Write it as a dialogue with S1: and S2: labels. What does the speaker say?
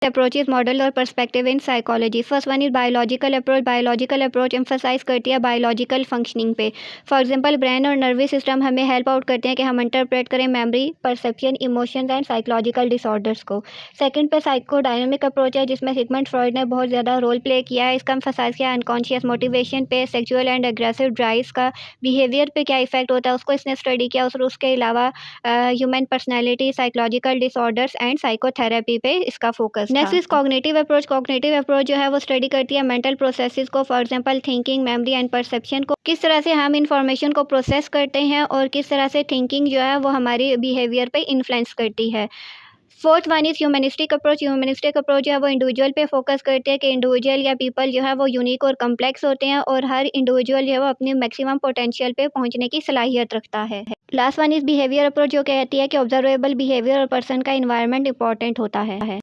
S1: Approaches model और perspective in psychology. First one is biological approach. Biological approach emphasise करती है biological functioning पे। For example brain और nervous system हमें help out करते हैं कि हम इंटरप्रेट करें memory, perception, emotions and psychological disorders को। सेकंड पे साइकोडायनामिक अप्रोच है, जिसमें सिगमंड फ्रॉइड ने बहुत ज़्यादा रोल प्ले किया है। इसका एम्फसाइज किया अनकॉन्शियस मोटिवेशन पे, सेक्सुअल एंड एग्रेसिव ड्राइव्स का बिहेवियर पे क्या इफेक्ट होता है उसको इसने स्टडी किया। और उसके अलावा human personality, psychological disorders and psychotherapy पे इसका focus. Next is cognitive approach. Cognitive approach जो है वो स्टडी करती है मेंटल प्रोसेसेस को, for example thinking, memory and perception को, किस तरह से हम इंफॉर्मेशन को प्रोसेस करते हैं और किस तरह से थिंकिंग जो है वो हमारी बिहेवियर पे इन्फ्लुएंस करती है। Fourth one is humanistic approach. Humanistic approach जो है वो इंडिविजुअल पे फोकस करते हैं कि इंडिविजुअल या पीपल जो है वो यूनिक और कम्प्लेक्स होते हैं और हर इंडिविजुअल जो है वो अपनी मैक्सिमम पोटेंशियल पे पहुंचने की सलाहियत रखता है। Last one is behaviour approach, जो कहती है कि ऑब्जर्वेबल बिहेवियर और पर्सन का इन्वायरमेंट इंपॉर्टेंट होता है।